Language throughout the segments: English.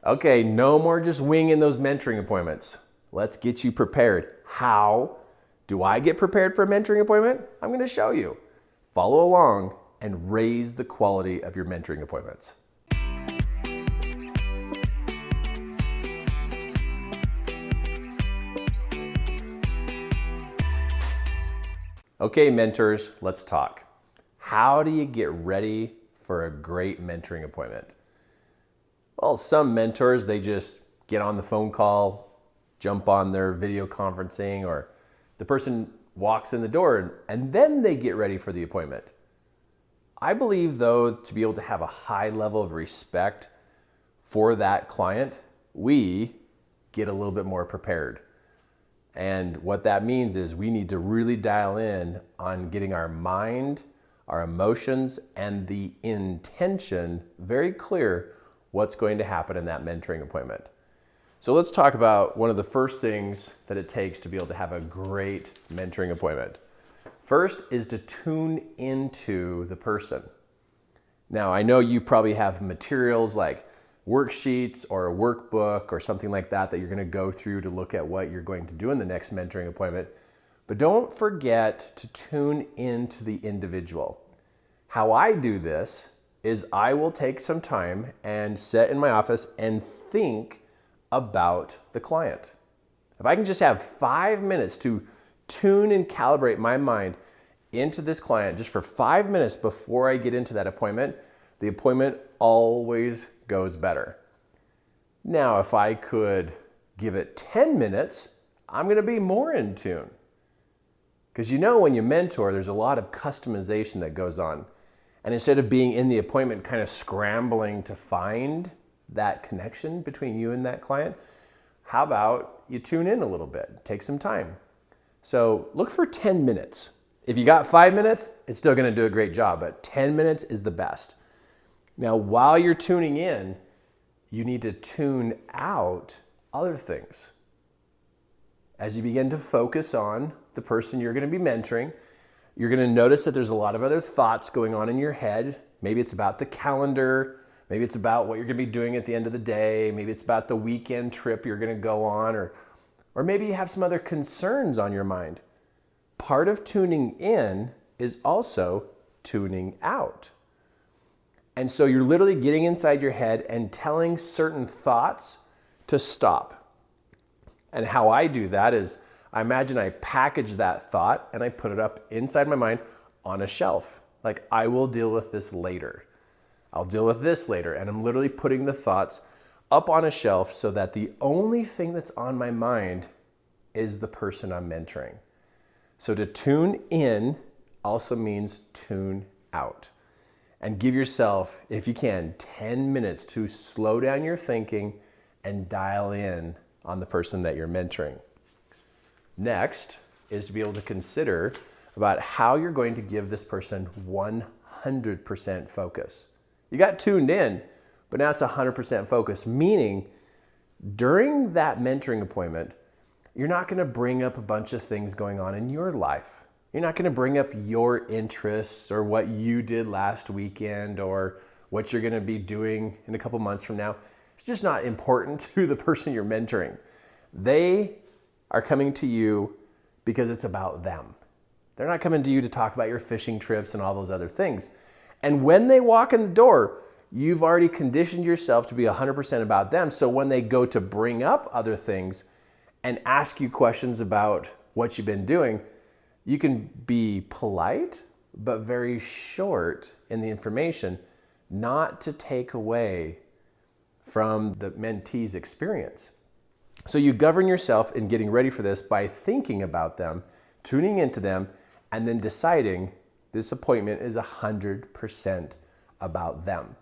Okay, no more just winging those mentoring appointments. Let's get you prepared. How do I get prepared for a mentoring appointment? I'm going to show you. Follow along and raise the quality of your mentoring appointments. Okay, mentors, let's talk. How do you get ready for a great mentoring appointment? Well, some mentors, they just get on the phone call, jump on their video conferencing, or the person walks in the door and then they get ready for the appointment. I believe, though, to be able to have a high level of respect for that client, we get a little bit more prepared. And what that means is we need to really dial in on getting our mind, our emotions, and the intention very clear what's going to happen in that mentoring appointment. So let's talk about one of the first things that it takes to be able to have a great mentoring appointment. First is to tune into the person. Now, I know you probably have materials like worksheets or a workbook or something like that that you're going to go through to look at what you're going to do in the next mentoring appointment. But don't forget to tune into the individual. How I do this is I will take some time and sit in my office and think about the client. If I can just have 5 minutes to tune and calibrate my mind into this client just for 5 minutes before I get into that appointment, the appointment always goes better. Now, if I could give it 10 minutes, I'm going to be more in tune. Because when you mentor, there's a lot of customization that goes on. And instead of being in the appointment kind of scrambling to find that connection between you and that client, how about you tune in a little bit, take some time. So look for 10 minutes. If you got 5 minutes, it's still going to do a great job, but 10 minutes is the best. Now, while you're tuning in, you need to tune out other things. As you begin to focus on the person you're going to be mentoring, you're going to notice that there's a lot of other thoughts going on in your head. Maybe it's about the calendar. Maybe it's about what you're going to be doing at the end of the day. Maybe it's about the weekend trip you're going to go on, or maybe you have some other concerns on your mind. Part of tuning in is also tuning out. And so you're literally getting inside your head and telling certain thoughts to stop. And how I do that is I imagine I package that thought and I put it up inside my mind on a shelf. Like, I will deal with this later. I'll deal with this later. And I'm literally putting the thoughts up on a shelf so that the only thing that's on my mind is the person I'm mentoring. So to tune in also means tune out. And give yourself, if you can, 10 minutes to slow down your thinking and dial in on the person that you're mentoring. Next is to be able to consider about how you're going to give this person 100% focus. You got tuned in, but now it's 100% focus, meaning during that mentoring appointment, you're not going to bring up a bunch of things going on in your life. You're not going to bring up your interests or what you did last weekend or what you're going to be doing in a couple months from now. It's just not important to the person you're mentoring. They are coming to you because it's about them. They're not coming to you to talk about your fishing trips and all those other things. And when they walk in the door, you've already conditioned yourself to be 100% about them. So when they go to bring up other things and ask you questions about what you've been doing, you can be polite, but very short in the information, not to take away from the mentee's experience. So you govern yourself in getting ready for this by thinking about them, tuning into them, and then deciding this appointment is 100% about them.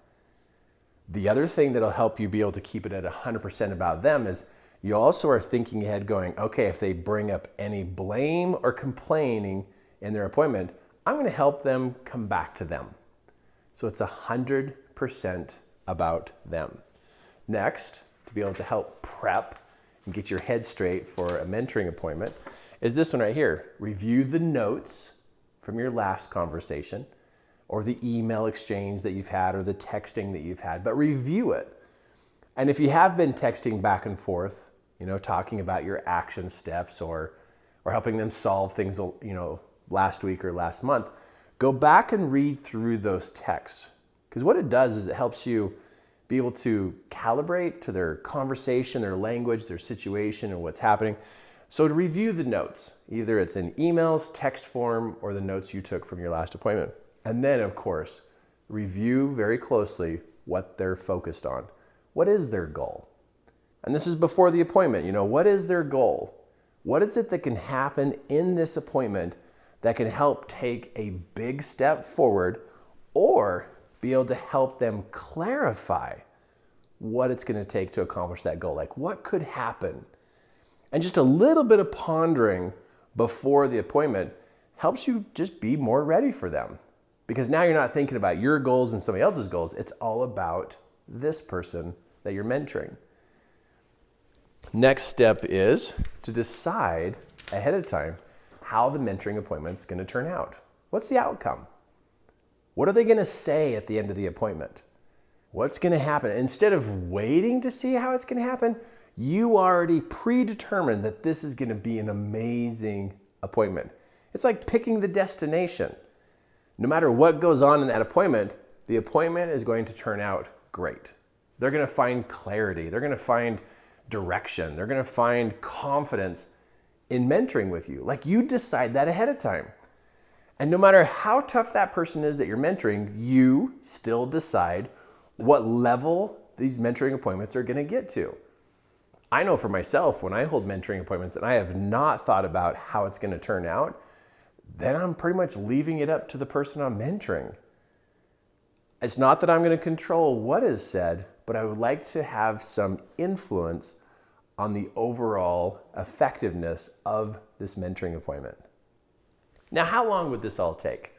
The other thing that'll help you be able to keep it at 100% about them is you also are thinking ahead going, okay, if they bring up any blame or complaining in their appointment, I'm going to help them come back to them. So it's 100% about them. Next, to be able to help prep and get your head straight for a mentoring appointment is this one right here. Review the notes from your last conversation or the email exchange that you've had or the texting that you've had, but review it. And if you have been texting back and forth, talking about your action steps or helping them solve things, last week or last month, go back and read through those texts. Because what it does is it helps you be able to calibrate to their conversation, their language, their situation, and what's happening. So to review the notes, either it's in emails, text form, or the notes you took from your last appointment. And then, of course, review very closely what they're focused on. What is their goal? And this is before the appointment. What is their goal? What is it that can happen in this appointment that can help take a big step forward or be able to help them clarify what it's going to take to accomplish that goal? Like, what could happen? And just a little bit of pondering before the appointment helps you just be more ready for them. Because now you're not thinking about your goals and somebody else's goals. It's all about this person that you're mentoring. Next step is to decide ahead of time how the mentoring appointment's going to turn out. What's the outcome? What are they going to say at the end of the appointment? What's going to happen? Instead of waiting to see how it's going to happen, you already predetermined that this is going to be an amazing appointment. It's like picking the destination. No matter what goes on in that appointment, the appointment is going to turn out great. They're going to find clarity. They're going to find direction. They're going to find confidence in mentoring with you. Like, you decide that ahead of time. And no matter how tough that person is that you're mentoring, you still decide what level these mentoring appointments are going to get to. I know for myself, when I hold mentoring appointments and I have not thought about how it's going to turn out, then I'm pretty much leaving it up to the person I'm mentoring. It's not that I'm going to control what is said, but I would like to have some influence on the overall effectiveness of this mentoring appointment. Now, how long would this all take?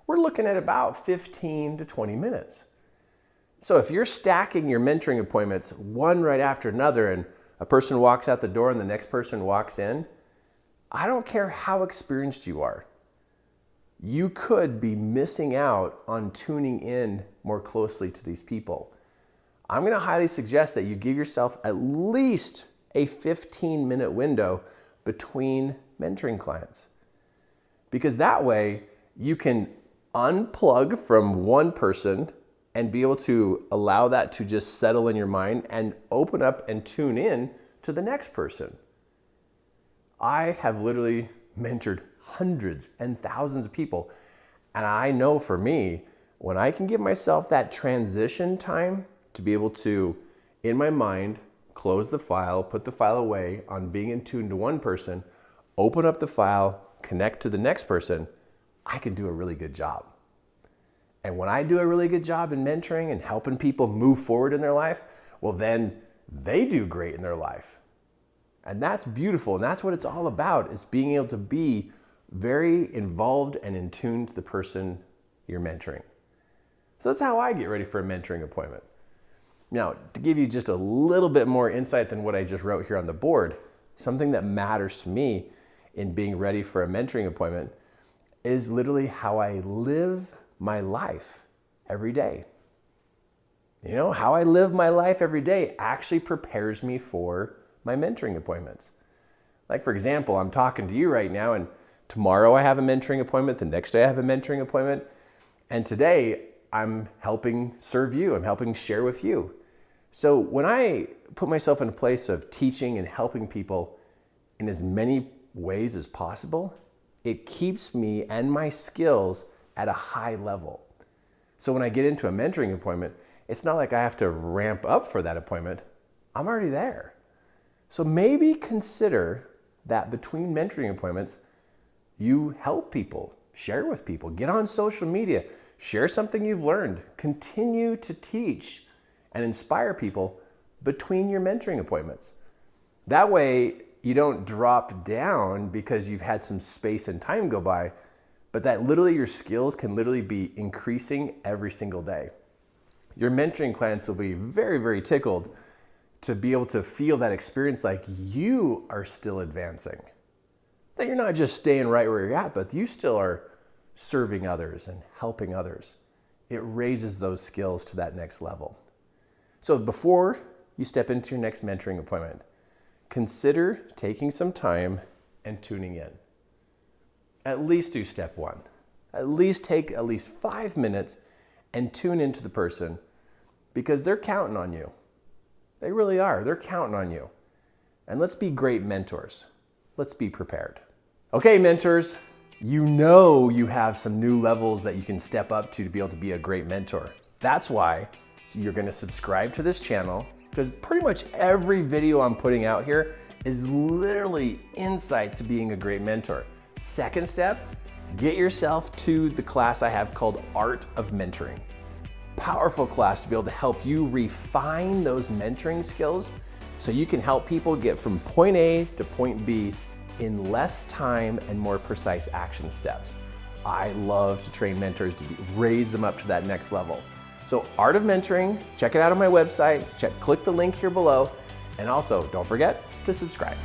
We're looking at about 15 to 20 minutes. So if you're stacking your mentoring appointments one right after another and a person walks out the door and the next person walks in, I don't care how experienced you are. You could be missing out on tuning in more closely to these people. I'm going to highly suggest that you give yourself at least a 15-minute window between mentoring clients. Because that way you can unplug from one person and be able to allow that to just settle in your mind and open up and tune in to the next person. I have literally mentored hundreds and thousands of people. And I know for me, when I can give myself that transition time to be able to, in my mind, close the file, put the file away on being in tune to one person, open up the file, connect to the next person, I can do a really good job. And when I do a really good job in mentoring and helping people move forward in their life, well, then they do great in their life. And that's beautiful. And that's what it's all about, is being able to be very involved and in tune to the person you're mentoring. So that's how I get ready for a mentoring appointment. Now, to give you just a little bit more insight than what I just wrote here on the board, something that matters to me in being ready for a mentoring appointment is literally how I live my life every day. You know, how I live my life every day actually prepares me for my mentoring appointments. Like, for example, I'm talking to you right now, and tomorrow I have a mentoring appointment, the next day I have a mentoring appointment, and today I'm helping serve you, I'm helping share with you. So when I put myself in a place of teaching and helping people in as many ways as possible, it keeps me and my skills at a high level. So when I get into a mentoring appointment, it's not like I have to ramp up for that appointment. I'm already there. So maybe consider that between mentoring appointments, you help people, share with people, get on social media, share something you've learned, continue to teach and inspire people between your mentoring appointments. That way, you don't drop down because you've had some space and time go by, but that literally your skills can literally be increasing every single day. Your mentoring clients will be very, very tickled to be able to feel that experience like you are still advancing. That you're not just staying right where you're at, but you still are serving others and helping others. It raises those skills to that next level. So before you step into your next mentoring appointment, consider taking some time and tuning in. At least do step one. At least take at least 5 minutes and tune into the person, because they're counting on you. They really are. They're counting on you. And let's be great mentors. Let's be prepared. Okay, mentors, you know you have some new levels that you can step up to be able to be a great mentor. That's why you're going to subscribe to this channel, because pretty much every video I'm putting out here is literally insights to being a great mentor. Second step, get yourself to the class I have called Art of Mentoring. Powerful class to be able to help you refine those mentoring skills so you can help people get from point A to point B in less time and more precise action steps. I love to train mentors to raise them up to that next level. So Art of Mentoring, check it out on my website, click the link here below, and also don't forget to subscribe.